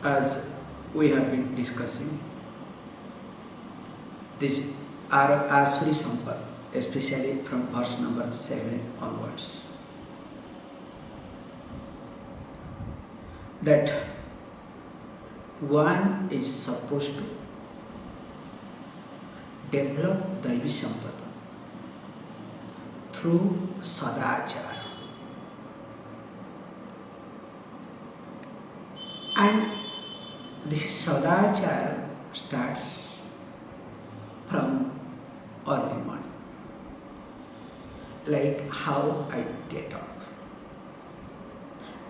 as we have been discussing, this Asuri Sampat, especially from verse number 7 onwards, that one is supposed to develop Daivi Sampada through Sadachara. And this Sadachara starts from early morning, like how I get up.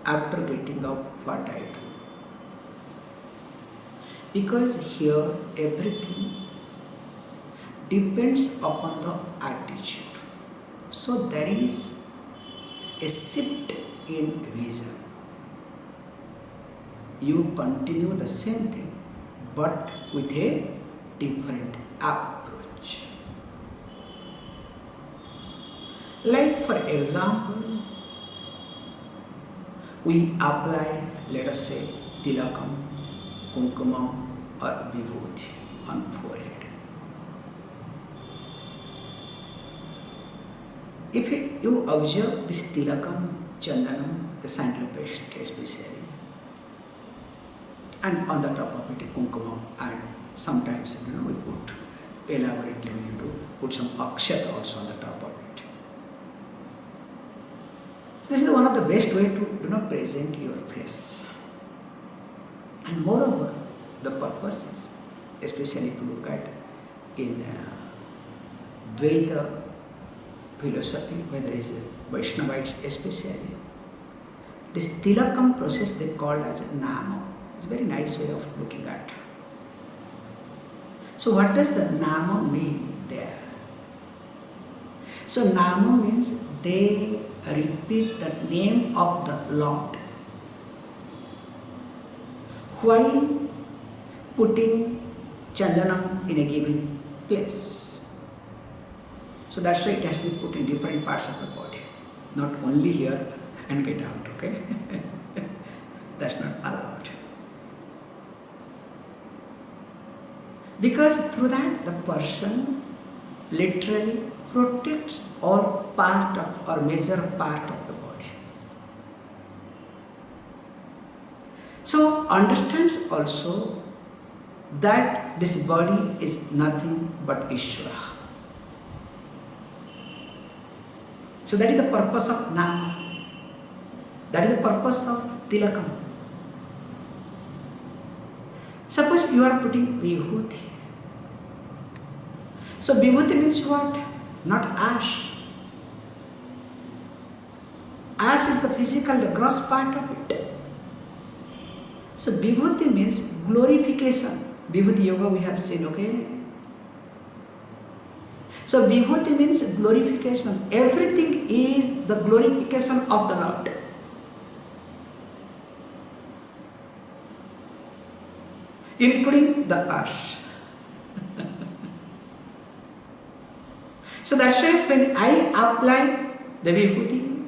After getting up, what I do. Because here everything depends upon the attitude. So there is a shift in vision. You continue the same thing, but with a different approach. Like for example, we apply, let us say, tilakam, kumkumam or vibhuti on forehead. If you observe this tilakam, chandanam, the sandal paste especially, and on the top of it kumkumam, and sometimes we put, elaborately we need to put some akshat also on the top of it. So this is one of the best way to present your face. And moreover, the purpose is, especially if you look at in Dvaita philosophy, where there is Vaishnavites especially, this tilakam process they call as nama. It's a very nice way of looking at. So what does the nama mean there? So nama means they repeat the name of the Lord while putting chandanam in a given place. So that's why it has to be put in different parts of the body, not only here and get out, okay? That's not allowed. Because through that the person literally protects all part of or major part of the body. So understands also that this body is nothing but Ishvara. So that is the purpose of nama. That is the purpose of tilakam. Suppose you are putting vibhuti. So vibhuti means what? Not ash. Ash is the physical, the gross part of it. So vibhuti means glorification. Vibhuti yoga we have seen, okay? So vibhuti means glorification. Everything is the glorification of the Lord. Including the ash. So that's why when I apply the vibhuti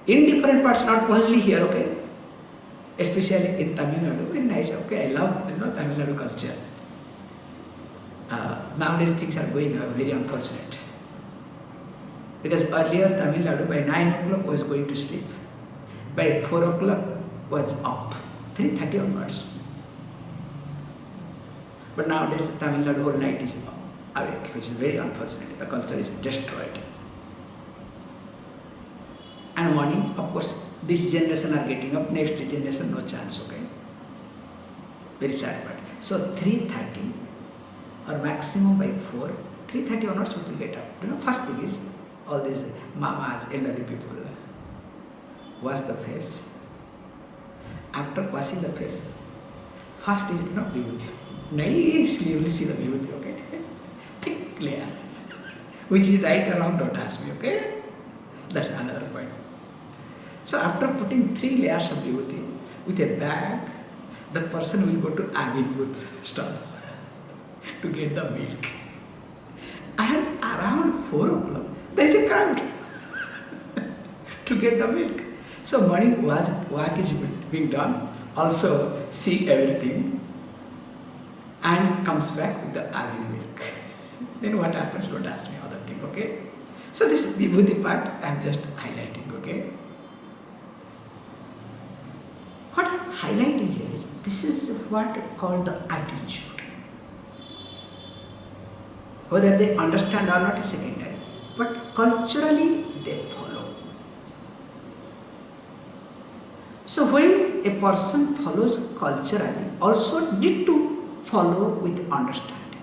in different parts, not only here, okay, especially in Tamil Nadu, very nice, okay, I love Tamil Nadu culture. Nowadays things are going very unfortunate. Because earlier Tamil Nadu by 9 o'clock was going to sleep. By 4 o'clock was up, 3:30 onwards. But nowadays Tamil Nadu whole night is awake, which is very unfortunate. The culture is destroyed. And morning, of course, this generation are getting up, next generation no chance, okay? Very sad part. So 3:30 or maximum by 4, 3:30 onwards people get up. First thing is, all these mamas, elderly people, wash the face. After washing the face, first is vibhuti. Nicely you will see the vibhuti, okay? Thick layer. Which is right or wrong, don't ask me, okay? That's another point. So after putting 3 layers of vibhuti with a bag, the person will go to Avinbooth stall to get the milk. And around 4 o'clock, there is a crowd to get the milk. So morning walk is being done. also see everything and comes back with the almond milk. Then what happens? Don't ask me other thing, okay? So this vibhuti part I am just highlighting, okay? What I am highlighting here is, this is what called the attitude. Whether they understand or not is secondary, but culturally they follow. So when a person follows culturally, also need to follow with understanding.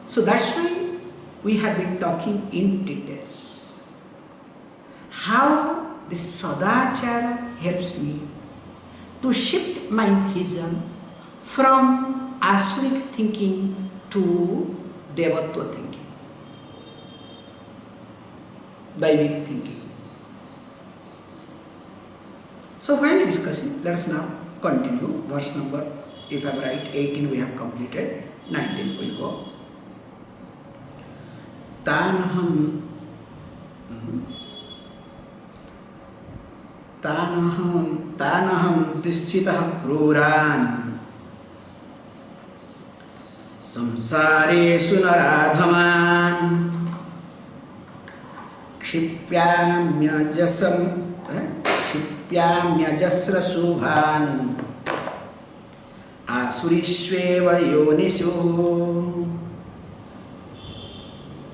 So that's why we have been talking in details. How this Sadachara helps me to shift my vision from Asuric thinking to Devatva thinking, Daivic thinking. So while discussing, let us now continue. Verse number, if I am right, 18 we have completed, 19 will go. Tanaham Dishvitah Kruran Samsaresu Naradhaman Kshipyamyajasra Subhan Asurishveva Yonishu.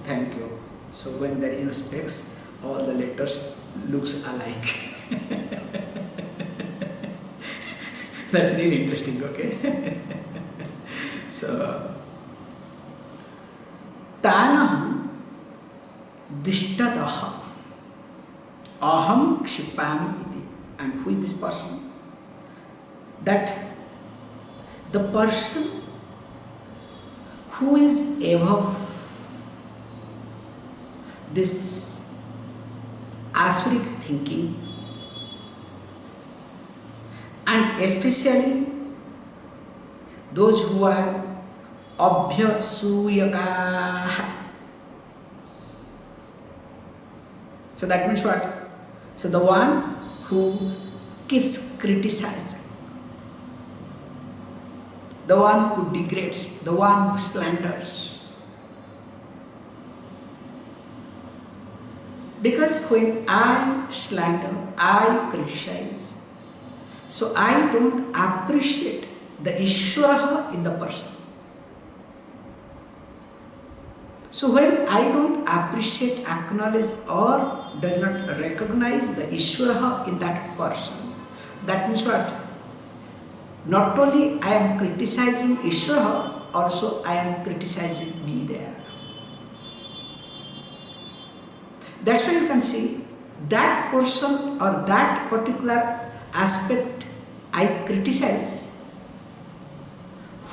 Thank you. So when there is no space, all the letters looks alike. That's really interesting, okay? So, Tanaham Dishtataha Aham Kshipami iti. And who is this person? That the person who is above this Asuric thinking, and especially those who are Abhyasuyakaha. So that means what? So the one who keeps criticizing, the one who degrades, the one who slanders. Because when I slander, I criticize, so I don't appreciate the Ishvara in the person. So when I don't appreciate, acknowledge or does not recognize the Ishvara in that person, that means what? Not only I am criticizing Ishvara, also I am criticizing me there. That's why you can see that person or that particular aspect I criticize,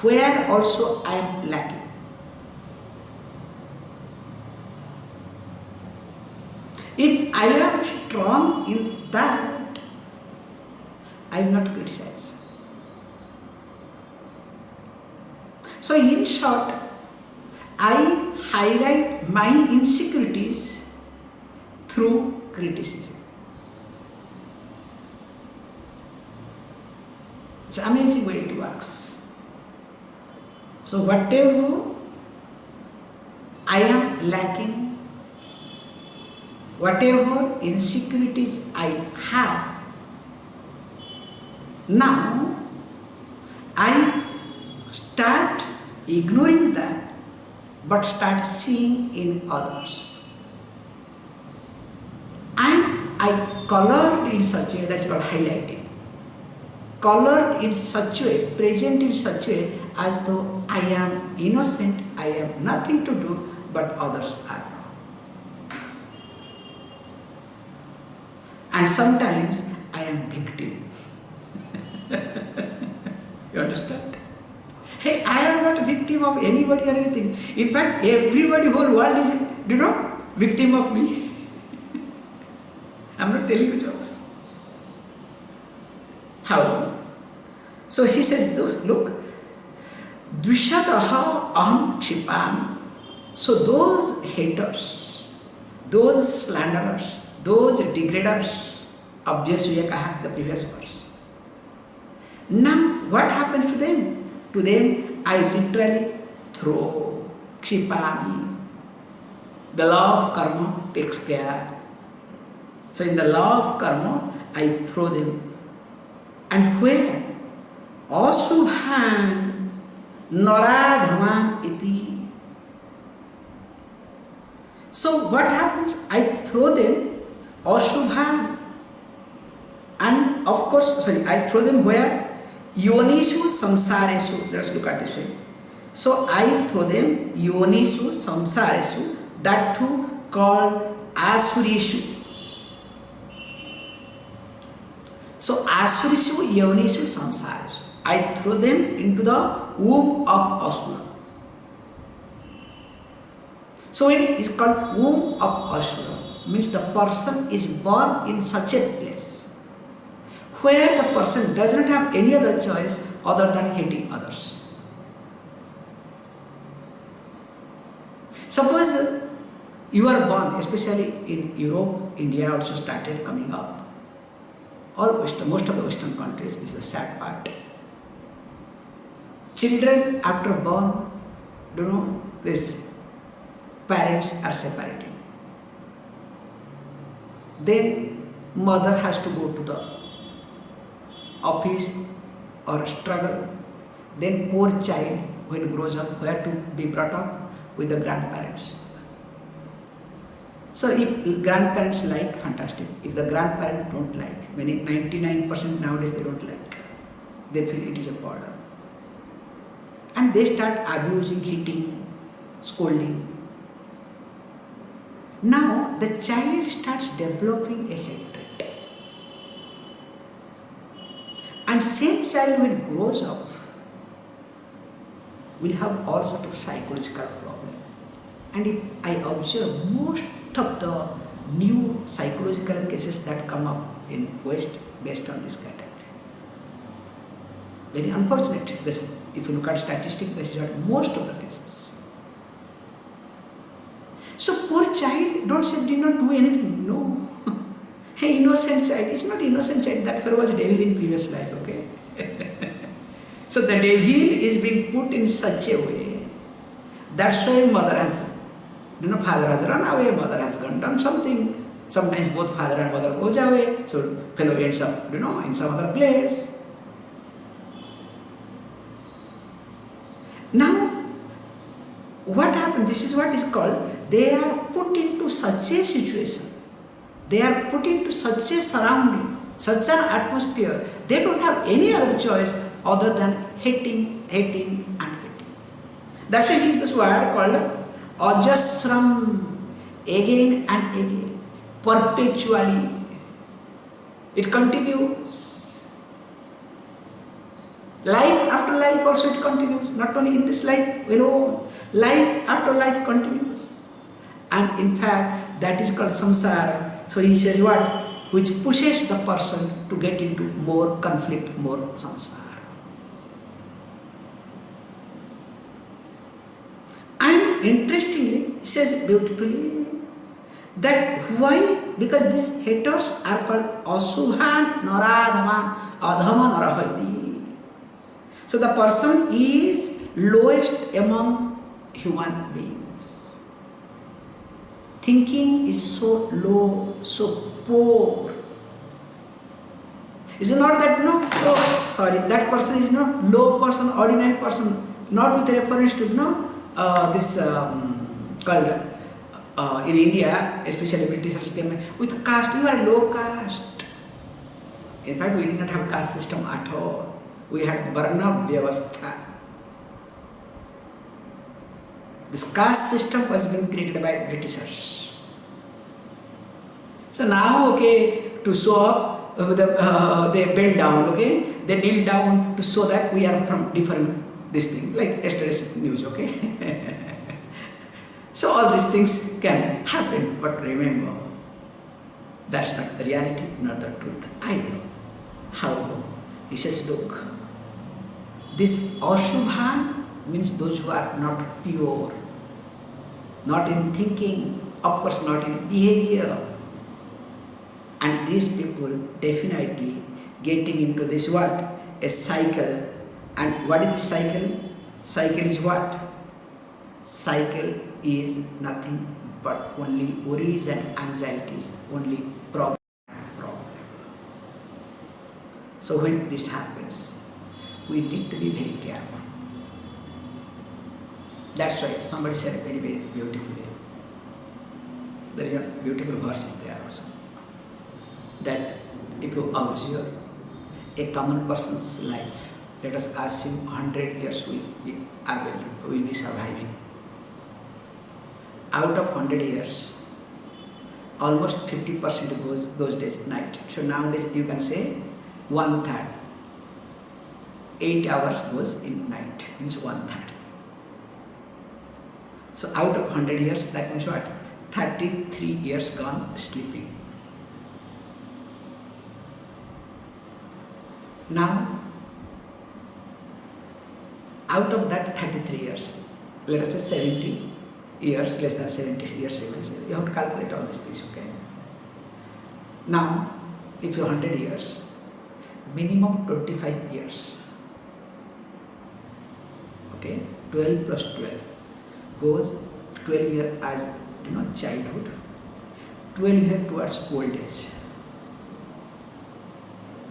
where also I am lacking. If I am strong in that, I will not criticize. So in short, I highlight my insecurities through criticism. It's an amazing way it works. So whatever I am lacking, whatever insecurities I have, now I start ignoring that, but start seeing in others. And I colored in such a way, that's called highlighting. Colored in such a way, present in such a way as though I am innocent, I have nothing to do, but others are. And sometimes I am victim. You understand? Hey, I am not a victim of anybody or anything. In fact, everybody, whole world is, victim of me. I am not telling you jokes. How? So she says, look, Dvishataha aham kshipami. So those haters, those slanderers, those degraders, Obviously, the previous verse. Now, what happens to them? To them, I literally throw, kshipami. The law of karma takes care. So, in the law of karma, I throw them. And where? Asubhan naradhaman iti. So, what happens? I throw them asubhan. And of course, I throw them where? Yonishu samsaresu. Let's look at this way. So I throw them yonishu samsaresu, that too called asurishu. So asurishu yonishu samsaresu. I throw them into the womb of Asura. So it is called womb of Asura. Means the person is born in such a place where the person does not have any other choice other than hating others. Suppose you are born, especially in Europe, India also started coming up. Most of the Western countries, this is the sad part. Children after born, these parents are separating. Then mother has to go to the office or struggle. Then poor child, when grows up, who have to be brought up with the grandparents. So if grandparents like, fantastic. If the grandparents don't like, 99% nowadays they don't like. They feel it is a burden. And they start abusing, hitting, scolding. Now the child starts developing a hatred. And same child when it grows up will have all sorts of psychological problems. And if I observe most of the new psychological cases that come up in West based on this category. Very unfortunate, because if you look at statistics, this is what most of the cases. So poor child, don't say did not do anything. No. Hey, innocent child. It's not innocent child. That fellow was a devil in previous life, okay? So the devil is being put in such a way. That's why mother has, father has run away, mother has done something. Sometimes both father and mother goes away. So fellow ends up, in some other place. Now, what happened? This is what is called, they are put into such a situation. They are put into such a surrounding, such an atmosphere. They don't have any other choice other than hating, and hating. That's why is this word called Ashram, again and again, perpetually. It continues. Life after life also it continues. Not only in this life, life after life continues. And in fact, that is called samsara. So he says what? Which pushes the person to get into more conflict, more samsara. And interestingly, he says beautifully that why? Because these haters are called asubhan naradhaman, adhaman narahati. So the person is lowest among human beings. Thinking is so low, so poor. Is it not that that person is low person, ordinary person, not with reference to this called in India, especially Britishers came with caste. You are low caste. In fact, we did not have caste system at all. We had Varna Vyavastha. This caste system was being created by Britishers. So now, to show up, they bend down, they kneel down to show that we are from different this thing, like yesterday's news, So all these things can happen, but remember, that's not the reality, not the truth either. How? He says, look, this Ashubhan means those who are not pure, not in thinking, of course not in behavior, And these people definitely getting into this what? A cycle. And what is the cycle? Cycle is what? Cycle is nothing but only worries and anxieties, only problem. So when this happens, we need to be very careful. That's why somebody said very, very beautifully. There is a beautiful verse is there also. That if you observe a common person's life, let us ask him 100 years will be surviving. Out of 100 years, almost 50% goes those days night. So nowadays you can say 1/3. 8 hours goes in night, means 1/3. So out of 100 years, that means what? 33 years gone sleeping. Now, out of that 33 years, let us say 70 years, less than 70 years, you have to calculate all these things, okay? Now, if you're 100 years, minimum 25 years, okay? 12 plus 12 goes 12 years as, childhood, 12 years towards old age,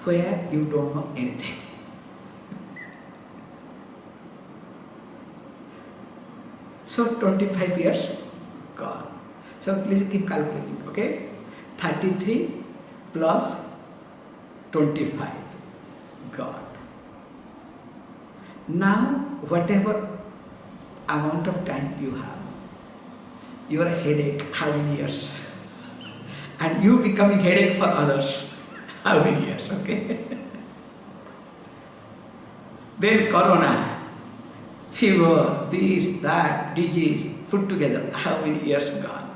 where you don't know anything. So 25 years gone. So please keep calculating, okay? 33 plus 25 gone. Now whatever amount of time you have, your headache, how many years? And you becoming headache for others, how many years, okay? Then corona, fever, this, that, disease, put together, how many years gone?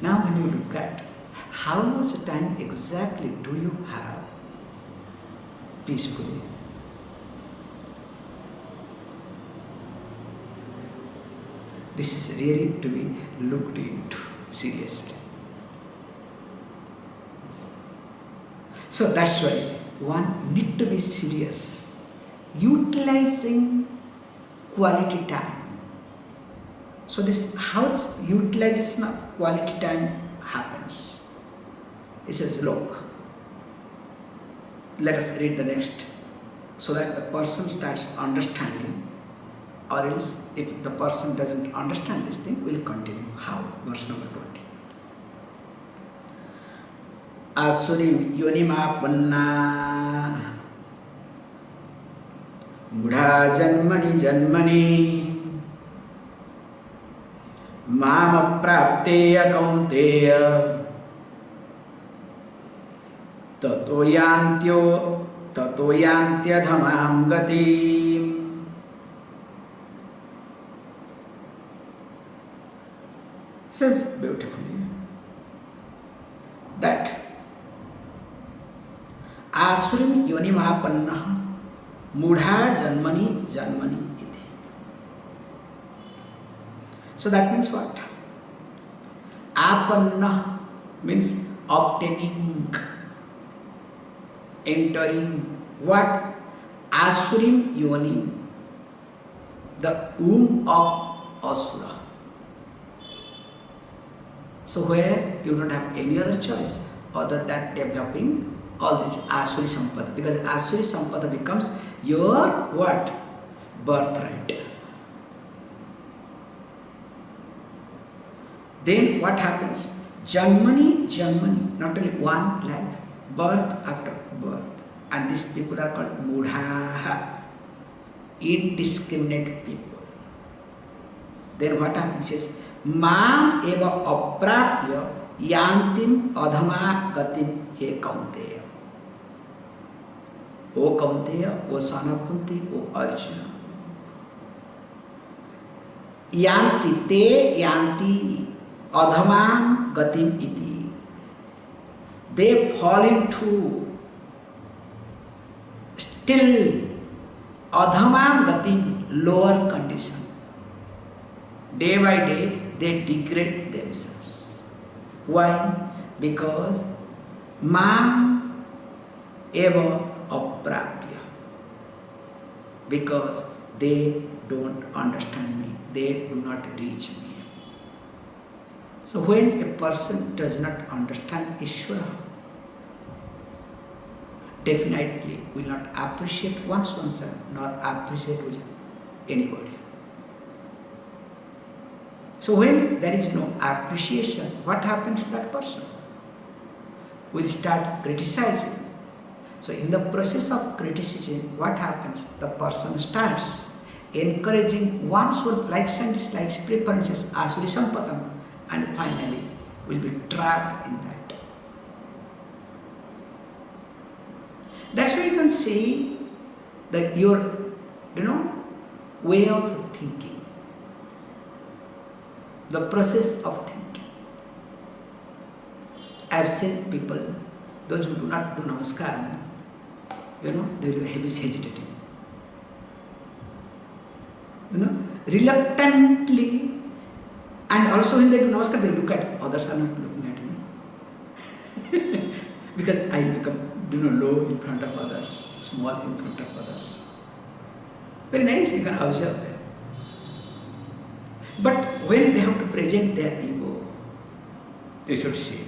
Now when you look at how much time exactly do you have peacefully? This is really to be looked into seriously. So that's why one need to be serious, utilizing quality time. So how this utilization of quality time happens? It says, look, let us read the next, so that the person starts understanding, or else if the person doesn't understand this thing, we'll continue. How? Verse number 20. Asurim yonimapanna mudha janmani janmani mama prapteya kaunteya tato yantyadhamam gatim. Says beautifully that Asurim yonimapanna mudha janmani janmani iti. So that means what? Apanna means obtaining, entering. What? Asurim yonim, the womb of Asura. So where you don't have any other choice other than developing all this Asuri Sampada, because Asuri Sampada becomes your what? Birthright. Then what happens? Janmani, Janmani, not only one life, birth after birth. And these people are called Mudha, indiscriminate people. Then what happens is, Mam eva aprapya yantim adhama gatim he kaunteya. O Kaunteya, O son of Kunti, O Arjuna. Yanti te yanti adhamam gatim iti. They fall into still adhamam gatim, lower condition. Day by day they degrade themselves. Why? Because mam eva aprapya. Because they don't understand me, they do not reach me. So when a person does not understand Ishvara, definitely will not appreciate oneself nor appreciate anybody. So when there is no appreciation, what happens to that person? Will start criticizing. So in the process of criticism, what happens? The person starts encouraging one's own likes and dislikes, preferences, asuri sampatam, and finally will be trapped in that. That's why you can see that your, way of thinking, the process of thinking. I've seen people, those who do not do namaskaram, they will be hesitating. Reluctantly, and also when they do namaskar, they look at others are not looking at me. Because I become low in front of others, small in front of others. Very nice, you can observe them. But when they have to present their ego, they should see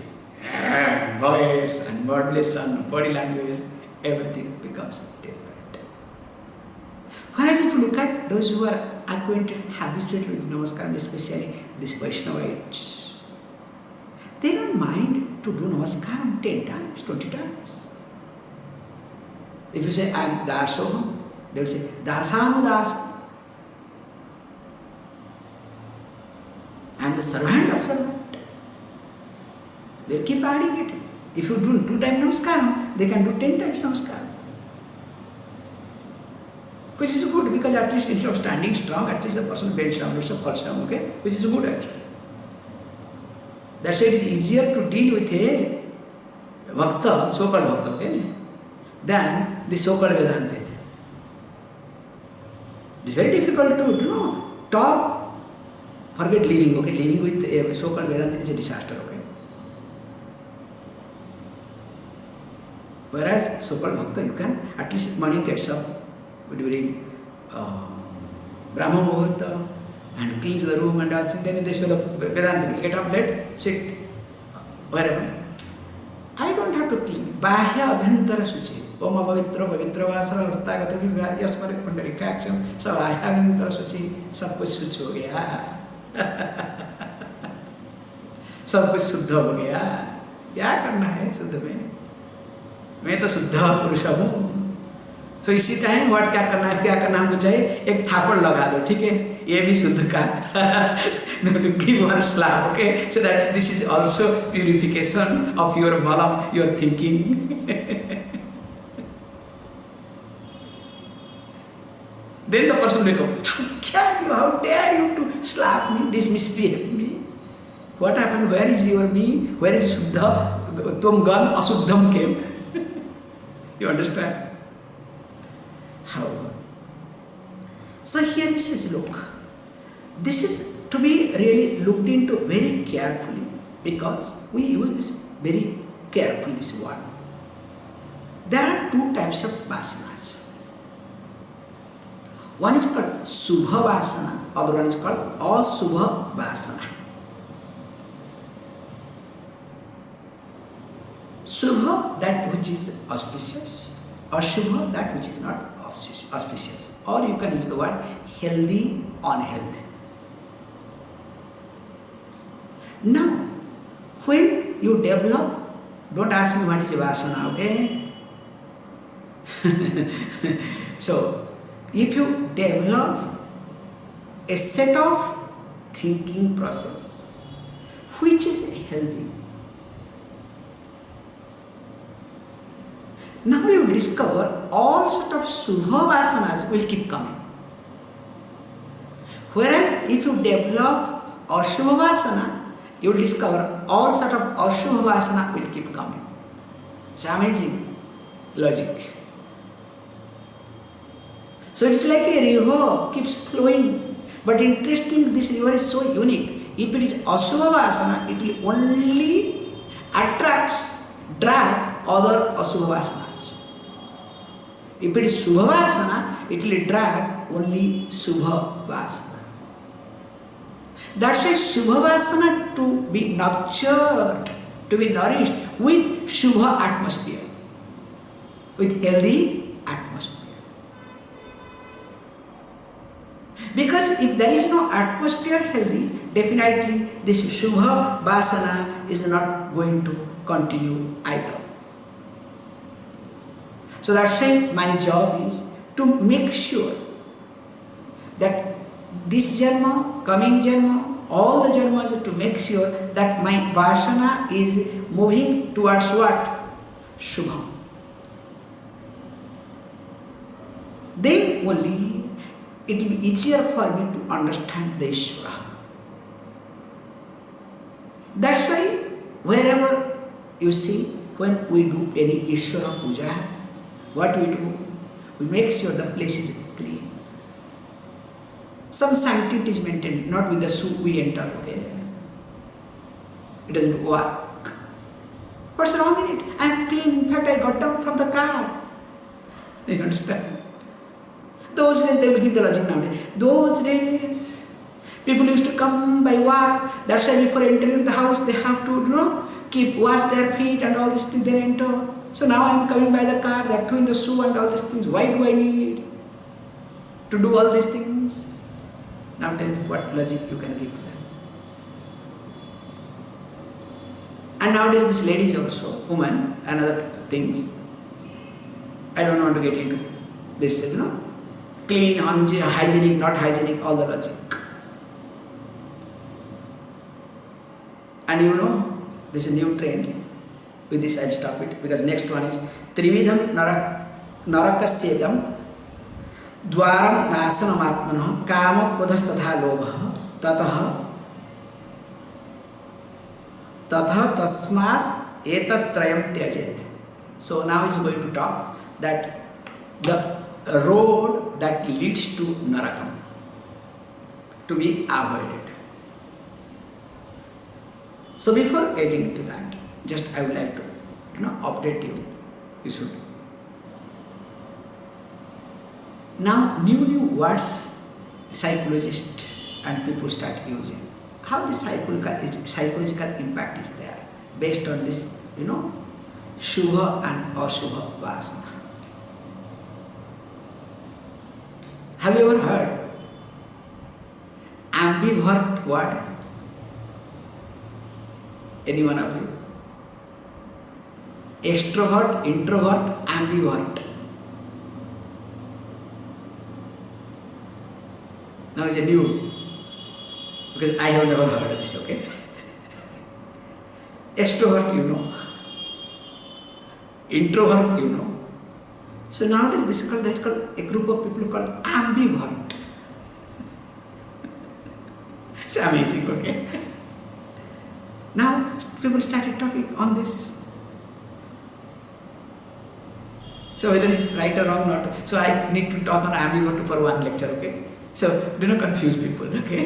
voice and modulation, body language, everything becomes different. Whereas if you look at those who are acquainted, habituated with namaskaram, especially these Vaishnavites, they don't mind to do namaskaram 10 times, 20 times. If you say, I am dasoham, they will say, dasanudasa. I am the servant of servant. They will keep adding it. If you do 2 times namaskaram, they can do 10 times namaskaram. Which is good, because at least instead of standing strong, at least the person bends down, or falls down, okay? Which is good actually. That's why it is easier to deal with a bhakta, so-called bhakta, okay, than the so-called Vedantin. It is very difficult to, talk, forget living, okay? Living with a so-called Vedantin is a disaster, okay? Whereas so-called bhakta, you can, at least morning gets up during Brahma Muhurta and cleans the room and all, then this will Vedanta, get up late, sit, wherever. I don't have to clean. Bahya abhyantara suchi. Om pavitra pavitra vasana vastagata vivya yasmarit pundarikaksham. So bahya abhyantara suchi, सब कुछ शुद्ध हो गया. सब कुछ शुद्ध हो गया. क्या करना है शुद्ध में? मैं तो शुद्ध पुरुष हूँ. तो इसी टाइम व्हाट क्या करना हमको चाहिए? एक थापड़ लगा दो, ठीक है? ये भी शुद्ध का. Give one slap, okay? So that this is also purification of your malam, your thinking. Then the person will go, how dare you to slap me, misbehave me? What happened? Where is your me? Where is Shuddha? Tum gan asuddham came. You understand? However, so here he says, look, this is to be really looked into very carefully, because we use this very carefully, this word. There are 2 types of vasanas. One is called Subha Vasana, other one is called Asubha Vasana. Subha, that which is auspicious, Ashubha, that which is not auspicious. Or you can use the word healthy, unhealthy. Now, when you develop, don't ask me what is a vasana, okay? So, if you develop a set of thinking process which is healthy, now you discover all sort of Subha Vasanas will keep coming. Whereas if you develop Ashubha Vasana, you will discover all sort of Ashubha Vasana will keep coming. It's amazing logic. So it's like a river keeps flowing. But interesting, this river is so unique. If it is Ashubha Vasana, it will only drag other Ashubha Vasanas. If it is Shubha Vasana, it will drag only Shubha Vasana. That's why Shubha Vasana to be nurtured, to be nourished with Shubha atmosphere, with healthy atmosphere. Because if there is no atmosphere healthy, definitely this Shubha Vasana is not going to continue either. So that's why my job is to make sure that this Janma, coming Janma, all the Janmas, to make sure that my Vasana is moving towards what? Shubha. Then only it will be easier for me to understand the Ishvara. That's why wherever you see, when we do any Ishvara puja, what we do? We make sure the place is clean. Some sanctity is maintained, not with the shoe we enter, okay? It doesn't work. What's wrong in it? I am clean. In fact, I got down from the car. You understand? Those days, they will give the logic nowadays. Those days, people used to come by walk. That's why before entering the house, they have to, wash their feet and all these things, then enter. So now I am coming by the car, that too in the shoe and all these things. Why do I need to do all these things? Now tell me what logic you can give to them. And nowadays this ladies also, women and other things. I don't want to get into this, clean, hygienic, not hygienic, all the logic. And this is a new trend. With this I'll stop it, because next one is Trividham Narakasyedam Dwaram Nasanam Kama Kudhastatha Lobha Tatha Tasmat Etatrayam Tyajet. So now he's going to talk that the road that leads to Narakam to be avoided. So before getting into that, just I would like to update you. You should. Now new words psychologists and people start using. How the psychological impact is there based on this, Shubha and Ashubha Vasana. Have you ever heard ambivert word? Any one of you? Extrovert, introvert, ambivert. Now it's a new, because I have never heard of this, okay? Extrovert, Introvert, So nowadays that's called a group of people called ambivert. It's amazing, okay? Now people started talking on this. So whether it's right or wrong, not. So I need to talk on ambivert for one lecture, okay? So do not confuse people, okay?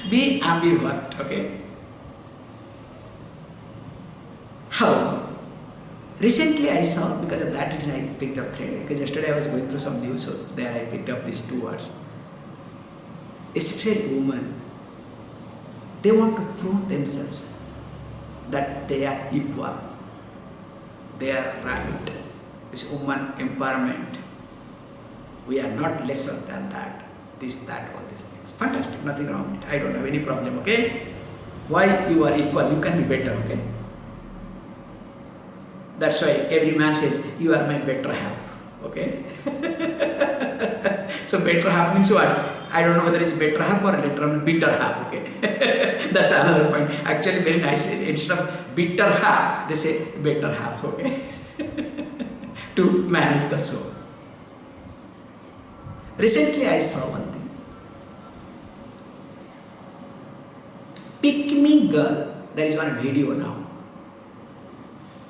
Be ambivert, okay? How? Recently I saw, because of that reason I picked up thread, because yesterday I was going through some news, so there I picked up these two words. Especially women, they want to prove themselves that they are equal. They are right. This woman empowerment. We are not lesser than that. This, that, all these things. Fantastic, nothing wrong with it. I don't have any problem, okay? Why you are equal? You can be better, okay? That's why every man says, you are my better half, okay? So better half means what? I don't know whether it's better half or bitter half, okay? That's another point. Actually, very nicely, instead of bitter half, they say better half, okay? To manage the soul. Recently, I saw one thing. Pick me girl. There is one video now.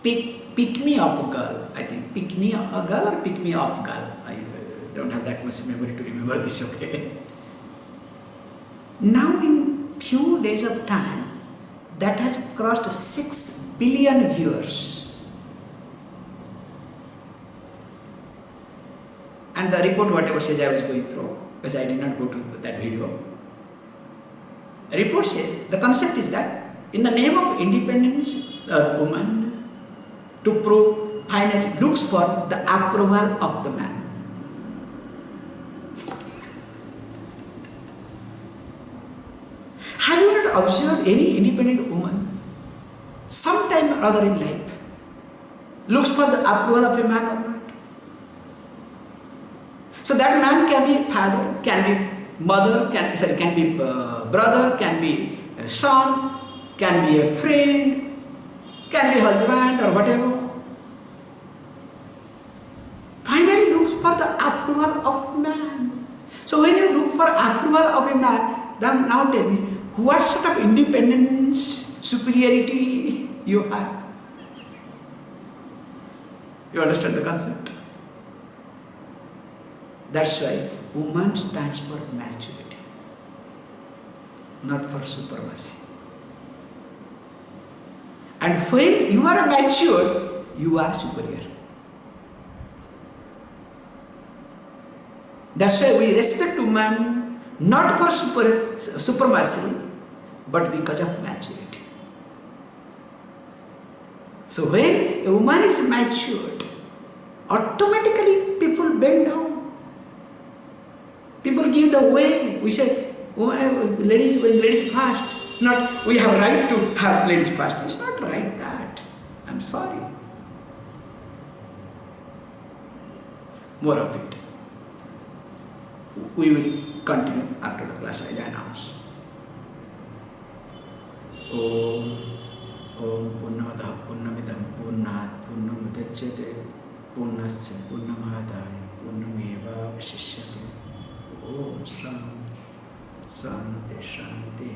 Pick me up girl. I think pick me a girl or pick me up girl. I don't have that much memory to remember this, okay? Now in few days of time, that has crossed 6 billion viewers. And the report, whatever says, I was going through, because I did not go to that video. The report says, the concept is that in the name of independence, a woman, to prove, finally looks for the approval of the man. Have you not observed any independent woman, sometime or other in life, looks for the approval of a man or not? So that man can be father, can be mother, can be brother, can be a son, can be a friend, can be husband or whatever. Finally looks for the approval of man. So when you look for approval of a man, then now tell me, what sort of independence, superiority you have? You understand the concept? That's why woman stands for maturity, not for supremacy. And when you are mature, you are superior. That's why we respect women not for supremacy, but because of maturity. So when a woman is matured, automatically people bend down. People give the way. We say, ladies first. Not, we have right to have ladies first. It's not right that. I'm sorry. More of it. We will continue after the class. I announce. Om Purnamada Purnamidam Purnat Purnamudachyate Purnasya Purnamadaya Purnameva Vashishyate. Om Shanti Shanti.